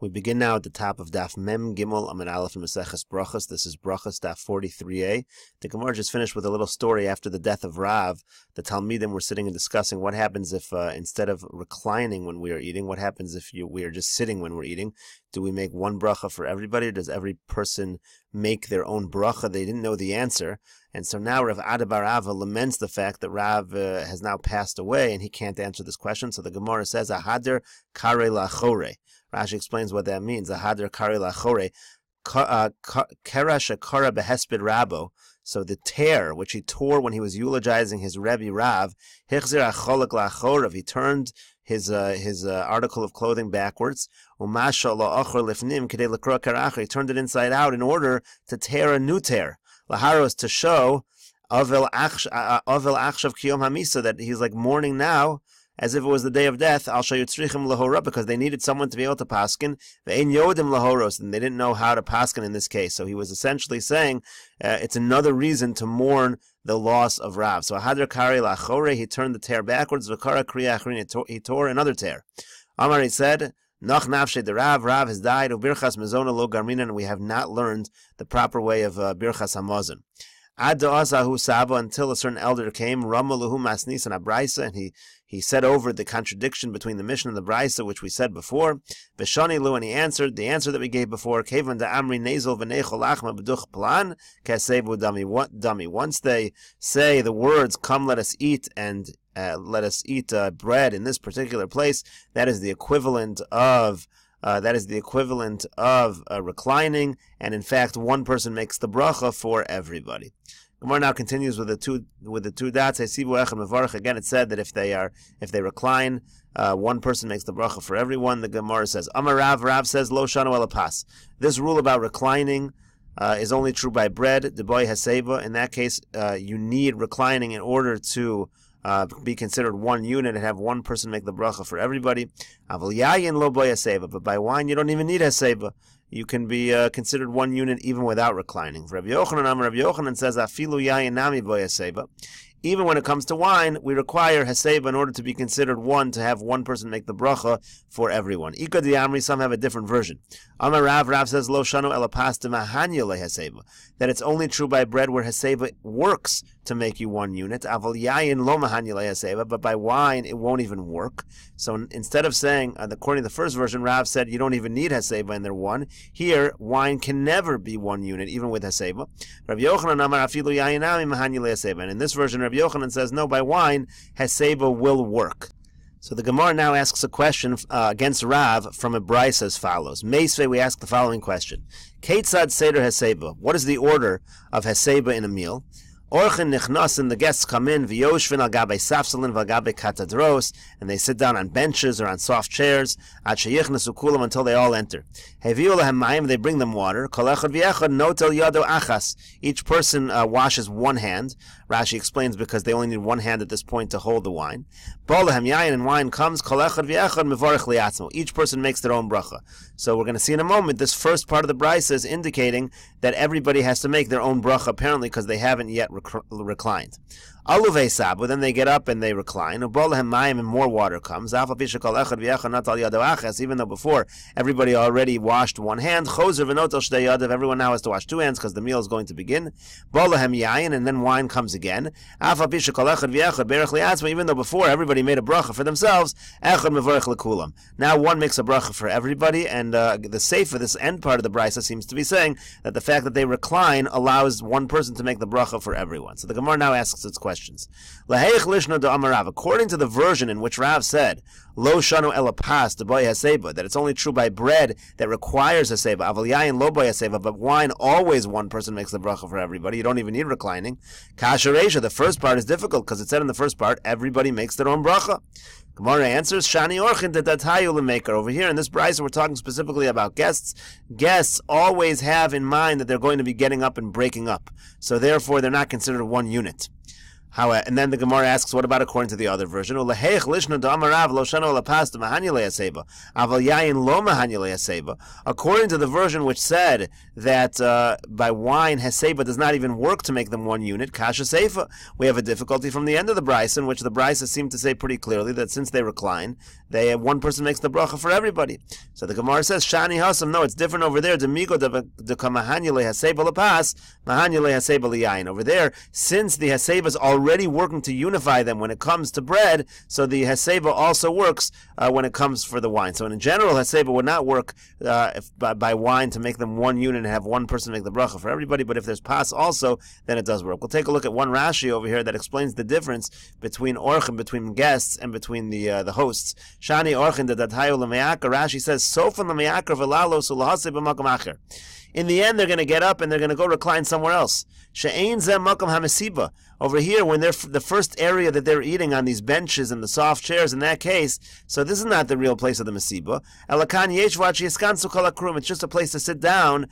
We begin now at the top of Daf Mem Gimel Amid Aleph and Maseches Brachos. This is Berachos Daf 43a. The Gemara just finished with a little story after the death of Rav. The Talmudim were sitting and discussing what happens if instead of reclining when we are eating, what happens if we are just sitting when we're eating? Do we make one bracha for everybody, or does every person make their own bracha? They didn't know the answer. And so now Rav Ada bar Ava laments the fact that Rav has now passed away and he can't answer this question. So the Gemara says, Ahader kare lachore. Rashi explains what that means. Ahader kare lachore. Kerash kara behesped rabo. So the tear, which he tore when he was eulogizing his Rebbe Rav, hichzir acholek lachorav. He turned his article of clothing backwards. He turned it inside out in order to tear a new tear. Laharos, to show avel achshav kiyom hamisa, that he's like mourning now as if it was the day of death. Al shayutzrichim lahora, because they needed someone to be able to paskin. Ve'ein yodim lahoros, and they didn't know how to paskin in this case. So he was essentially saying it's another reason to mourn the loss of Rav. So Hadar Kari Lachore, he turned the tear backwards. V'kara Kriya Achrin, he tore another tear. Amar, he said, Nach nafshe de Rav has died. Ubirchas mezona lo garmina, and we have not learned the proper way of birchas hamazon. Ad da'azahu saba, until a certain elder came, Ramaluhu masnis and abraisa, and he said over the contradiction between the Mishnah and the Braisa, which we said before. Veshani lu, and he answered the answer that we gave before. Kevan da amri nezel v'nechol achma b'duch plan kasebu dami. Once they say the words, "Come, let us eat," and let us eat bread in this particular place, that is the equivalent of reclining, and in fact, one person makes the bracha for everybody. Gemara now continues with the two dots. Again, it said that if they recline, one person makes the bracha for everyone. The Gemara says, Amar Rav says, Lo shanu elapas. This rule about reclining is only true by bread. Deboy haseba. In that case, you need reclining in order to be considered one unit and have one person make the bracha for everybody. Aval yayin lo boy haseba. But by wine, you don't even need haseba. You can be considered one unit even without reclining. Rabbi Yochanan says, Afilu yayin nami boy haseba. Even when it comes to wine, we require haseba in order to be considered one, to have one person make the bracha for everyone. Ika di amri, some have a different version. Amar Rav says, Lo shanu elapasta mahanya le haseba, that it's only true by bread where haseba works to make you one unit. Aval yayin lo mahanya le haseba, but by wine it won't even work. So instead of saying, according to the first version, Rav said you don't even need haseba and they're one. Here, wine can never be one unit, even with haseba. Rabbi Yochanan Amar Afilu yayin nami mahanya le haseba, and in this version, Rabbi Yochanan says, no, by wine, haseba will work. So the Gemara now asks a question against Rav from a Braisa as follows. Meisvei, we ask the following question. Keitzad Seder Haseba. What is the order of Haseba in a meal? Orchin nichnasin, the guests come in, v'yoshvin al gabe safsalin v'al gabe katadros, and they sit down on benches or on soft chairs, ad sheyichnasu kulam, until they all enter. Heviu lehem mayim, they bring them water. Kol echad v'echad notel yado achas. Each person washes one hand. Rashi explains because they only need one hand at this point to hold the wine. Bo lehem yayin, and wine comes. Kol echad v'echad mevorech liatzmo. Each person makes their own bracha. So we're going to see in a moment, this first part of the Braisa is indicating that everybody has to make their own bracha, apparently because they haven't yet reclined. Aluvei sabu, then they get up and they recline. Ubolahem mayim, and more water comes. Even though before everybody already washed one hand, choser v'notel shtei yadav, everyone now has to wash two hands because the meal is going to begin. Bolahem yayin, and then wine comes again. Even though before everybody made a bracha for themselves, now one makes a bracha for everybody, and the safe for this end part of the Braisa seems to be saying that the fact that they recline allows one person to make the bracha for everyone. So the Gemara now asks its questions. According to the version in which Rav said, Lo shanu elapas de boy haseba, that it's only true by bread that requires haseba, aval yayin lo boy haseba, but wine always one person makes the bracha for everybody. You don't even need reclining. Kasha reisha, the first part is difficult because it said in the first part everybody makes their own bracha. Gemara answers, Shani orchin tetatayu lemaker. Over here in this Braisa, we're talking specifically about guests. Guests always have in mind that they're going to be getting up and breaking up, so therefore they're not considered one unit. And then the Gemara asks, what about according to the other version? According to the version which said that by wine, Heseba does not even work to make them one unit, Kasha Seifa, we have a difficulty from the end of the Brisa, in which the Brisa seemed to say pretty clearly that since they recline, one person makes the bracha for everybody. So the Gemara says, Shani Hasam, no, it's different over there. Over there, since the Heseba is already working to unify them when it comes to bread, so the Heseba also works when it comes for the wine. So in general, Heseba would not work by wine to make them one unit and have one person make the bracha for everybody, but if there's pas also, then it does work. We'll take a look at one Rashi over here that explains the difference between orchim, between guests, and between the hosts. Shani orchin de datayu l'me'akar, Rashi says, Sofan l'me'akar v'lalo sulahase b'makom acher. In the end, they're going to get up and they're going to go recline somewhere else. She'ein zeh makom hamesiba. Over here, when they're the first area that they're eating on these benches and the soft chairs, in that case, so this is not the real place of the mesiba. Elakan yeshvat she'yiskansu kol hakrum. It's just a place to sit down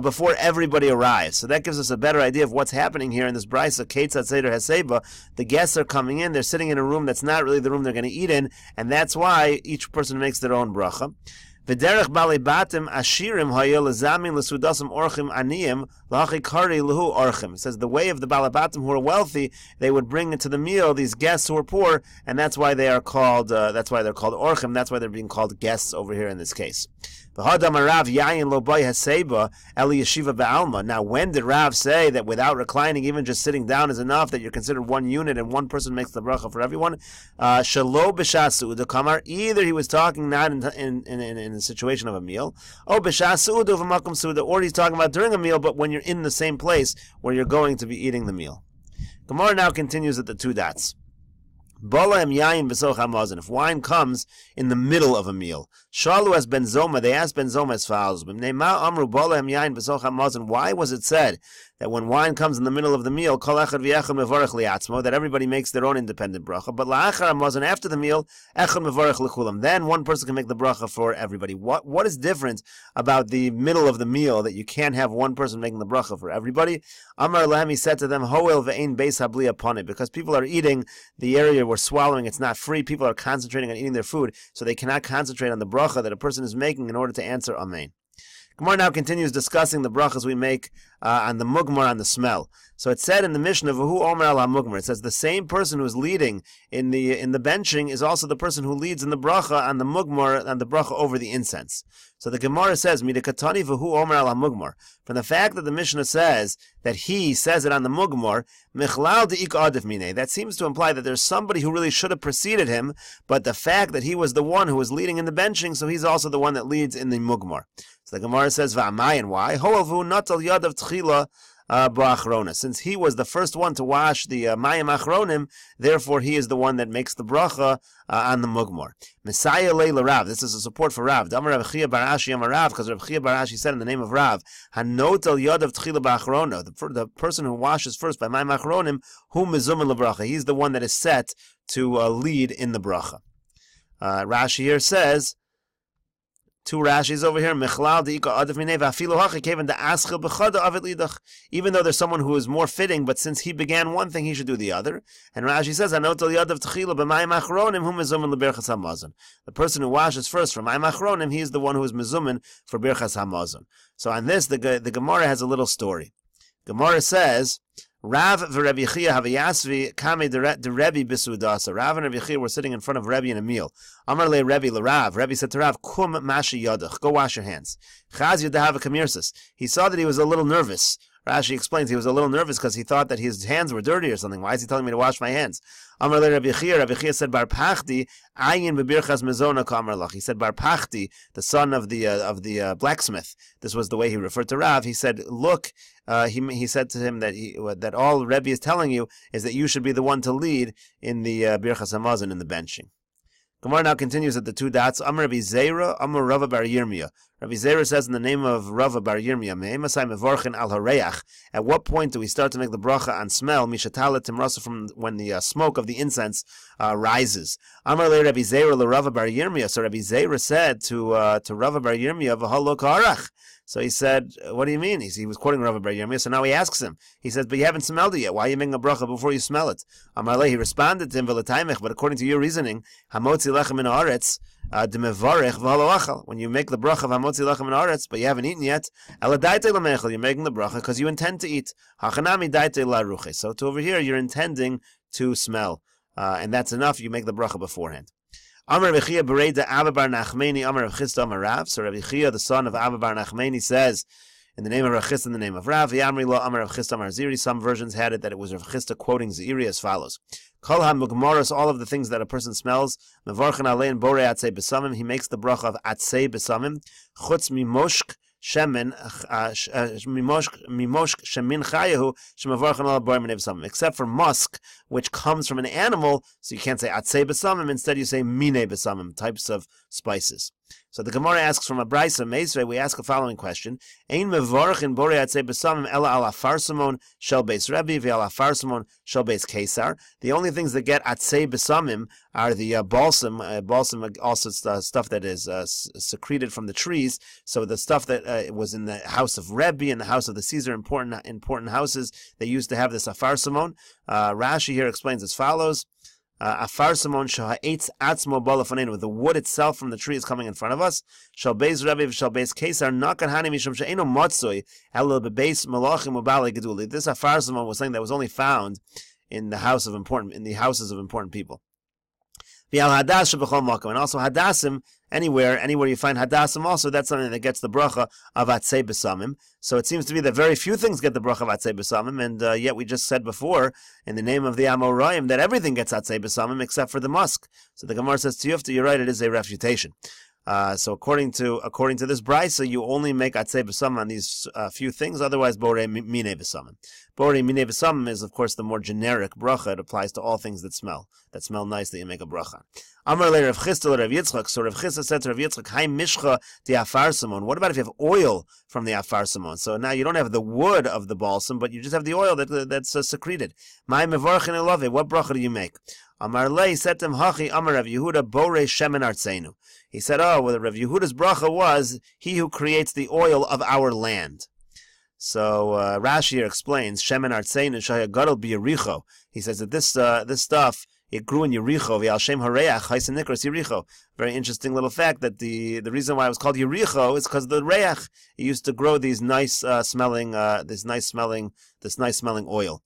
before everybody arrives. So that gives us a better idea of what's happening here in this brisa. Keitzat seder heseba. The guests are coming in. They're sitting in a room that's not really the room they're going to eat in, and that's why each person makes their own bracha. V'derech balei batim ashirim hayol lezamin lesudasim orchim aniyim lachi kari lehu orchim. It says the way of the balei batim who are wealthy, they would bring into the meal these guests who are poor, and that's why they are called. That's why they're called orchim. That's why they're being called guests over here in this case. Now, when did Rav say that without reclining, even just sitting down is enough, that you're considered one unit and one person makes the bracha for everyone? Either he was talking not in the situation of a meal, or he's talking about during a meal, but when you're in the same place where you're going to be eating the meal. Gemara now continues at the two dots. If wine comes in the middle of a meal, Shalu as Benzoma, they asked Benzoma as follows: why was it said that when wine comes in the middle of the meal, that everybody makes their own independent bracha, but after the meal, then one person can make the bracha for everybody? What is different about the middle of the meal that you can't have one person making the bracha for everybody? Amar Lahem, he said to them, Hoel ve'ein beis habli upon it, because people are eating, the area we're swallowing, it's not free. People are concentrating on eating their food, so they cannot concentrate on the bracha that a person is making in order to answer Amen. Gemara now continues discussing the brachas we make on the mugmar, on the smell. So it said in the Mishnah, V'hu omer al ha-mugmar. It says the same person who's leading in the benching is also the person who leads in the bracha on the mugmar, on the bracha over the incense. So the Gemara says, Midikatani v'hu omer al ha-mugmar. From the fact that the Mishnah says that he says it on the mugmar, Michlal de'ik adif mine. That seems to imply that there's somebody who really should have preceded him, but the fact that he was the one who was leading in the benching, so he's also the one that leads in the mugmar. So the Gemara says, V'amayin, why? Ho'al v'hu natal yadav tchila ba'achrona. Since he was the first one to wash the mayim achronim, therefore he is the one that makes the bracha on the mugmar. Messiah leila Rav. This is a support for Rav. Damar Rav Chia Barashi Amar Rav, because Rav Chia Barashi said in the name of Rav, Hanot al yadav tchila ba'achrona. The person who washes first by mayim achronim, hu mezumen lebracha. He's the one that is set to lead in the bracha. Rashi here says, two Rashis over here. Even though there's someone who is more fitting, but since he began one thing, he should do the other. And Rashi says, the person who washes first from Mayim Achronim, he is the one who is mezumen for Birchas Hamazon. So on this, the Gemara has a little story. Gemara says, Rav v'Rebbe Chia havayasvi kame de Rebbe b'sudasa. Rav and Rebbe Chia were sitting in front of Rebbe in a meal. Amar le Rebbe l'Rav. Rebbe said to Rav, Kum mashi yadach. Go wash your hands. Chaz yadav kamirsis. He saw that he was a little nervous. Rashi explains he was a little nervous because he thought that his hands were dirty or something. Why is he telling me to wash my hands? Amar le Rebbe Chia. Rebbe Chia said, Bar Pachti ayin b'birchas mezona kamar lach. He said, Bar Pachti, the son of the blacksmith. This was the way he referred to Rav. He said, look. He said to him that all Rebbe is telling you is that you should be the one to lead in the Birchas Hamazon, in the benching. Gemara now continues at the two dots. Amar Rabbi Zera, Amar Rava bar Yirmiyah. Rabbi Zera says in the name of Rava bar Yirmiyah, Me'emasai mevorchen al hareach. At what point do we start to make the bracha on smell? Mishatala timrasa, from when the smoke of the incense rises. Amar le Rabbi Zera le Rava bar Yirmiyah. So Rabbi Zera said to Rava bar Yirmiyah, V'halo karach. So he said, what do you mean? He was quoting Rav Bar Yirmiyah, so now he asks him. He says, but you haven't smelled it yet. Why are you making a bracha before you smell it? Amarle, he responded to him, but according to your reasoning, hamotzi lechem min haaretz, demevarech v'halo achal. When you make the bracha of hamotzi lechem min haaretz, but you haven't eaten yet, ela daite lamechel, you're making the bracha because you intend to eat. Hachanami daite la ruche. So to over here, you're intending to smell. And that's enough, you make the bracha beforehand. Amar Rav Chia Bereda Abba bar Nachmani Amar Rav Chisda Amar Rav. So Rav Chia, the son of Abba bar Nachmani, says, in the name of Rav Chisda, in the name of Rav, Yamri lo Amar Rav Chisda Amar Ziri. Some versions had it that it was Rav Chisda quoting Ziri as follows: Kol ha-mugmaros, all of the things that a person smells, mevarchen alein borei atzei besamim, he makes the bracha of atzei besamim, chutz mimoshk shemen mimoshk shemin chayahu shemavarchen al borei minei besamim, except for musk, which comes from an animal, so you can't say atzei besamim, instead you say minei besamim, types of spices. So the Gemara asks from a Brisa Meisrei, we ask the following question: Ein mevarchin borei atzei besamim ela al afarsamon shel beis Rebbe ve'al afarsamon shel beis Kesar. The only things that get atzei besamim are the balsam. Balsam also stuff that is secreted from the trees. So the stuff that was in the house of Rebbe and the house of the Caesar, important houses, they used to have this afarsamon. Rashi here explains as follows: Afarsamon shaha'etz atzmo balafanenu, with the wood itself from the tree is coming in front of us. Shal beis Rebbe shal beis Kesar nakan hani mishum she'eno matzoi elo bebeis malachim u'balei geduli. This afarsamon was something that was only found in the houses of important people. And also hadassim, anywhere you find hadassim also, that's something that gets the bracha of atzei besamim. So it seems to be that very few things get the bracha of atzei besamim, and yet we just said before, in the name of the Amoraim, that everything gets atzei besamim except for the musk. So the Gemara says to Yufta, you're right, it is a refutation. So according to this brisa, you only make atzei besamim on these few things. Otherwise, borei minei besamim. Borei minei besamim is, of course, the more generic bracha. It applies to all things that smell nice, that you make a bracha. Amar le Rav Chisda Rav Yitzchak. So Rav Chisda said to Rav Yitzchak, "Hai mishcha di afarsamon." What about if you have oil from the afarsamon? So now you don't have the wood of the balsam, but you just have the oil that's secreted. Mai mevarchin elove. What bracha do you make? Amar le said to him, Hachi Amar Rav Yehuda borei shemen artzeinu. He said, well, Rav Yehuda's bracha was he who creates the oil of our land. So Rashi here explains, Shemen artzeinu shaya gadol b'Yericho. He says that this stuff, it grew in Yericho. V'al shem hareach ha'isen nikras Yericho. Very interesting little fact that the reason why it was called Yericho is because of the reach. It used to grow these nice smelling oil.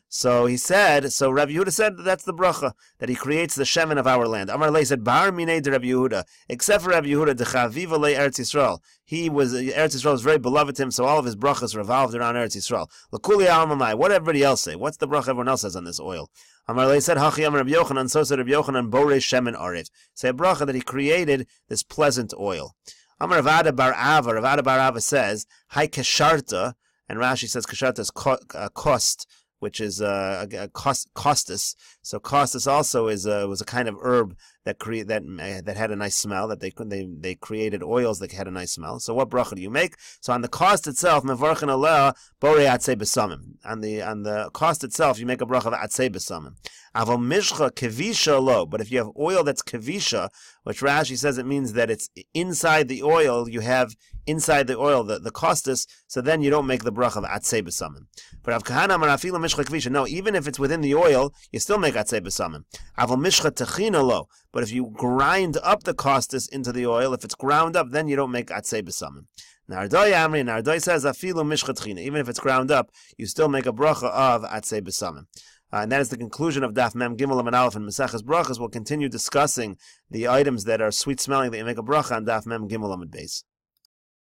So he said, so Rabbi Yehuda said that's the bracha, that he creates the shemen of our land. Amar Lei said, Bar minei de Rabbi Yehuda, except for Rabbi Yehuda, dechaviva le Eretz Yisrael. Eretz Yisrael was very beloved to him, so all of his brachas revolved around Eretz Yisrael. L'kuli almamai, what did everybody else say? What's the bracha everyone else says on this oil? Amar Lei said, Hachi Amar Rabbi Yochanan, so said Rabbi Yochanan, borei shemen arev. Say a bracha that he created this pleasant oil. Amar Rav Ada bar Ava says, Hai kesharta, and Rashi says kesharta is kost, which is costus. So costus also was a kind of herb that had a nice smell. That they created oils that had a nice smell. So what bracha do you make? So on the cost itself, mevarchen aleh borei atzei besamim. On the cost itself, you make a bracha of atzei besamim. Aval mishcha kevisha lo. But if you have oil that's kevisha, which Rashi says it means that it's inside the oil, you have inside the oil the costus, so then you don't make the bracha of atzei besamim. But Rav Kahana marafilu mishcha kevisha. No, even if it's within the oil, you still make atzei besamim. Aval mishcha techina lo. But if you grind up the costus into the oil, if it's ground up, then you don't make atzei besamim. Nardoi Amri, Nardoi says afilu mishcha techina. Even if it's ground up, you still make a bracha of atzei besamim. And that is the conclusion of Daf Mem Gimel and Aleph and Maseches Brachos. We'll continue discussing the items that are sweet smelling that you make a bracha on Daf Mem Gimel and Beis.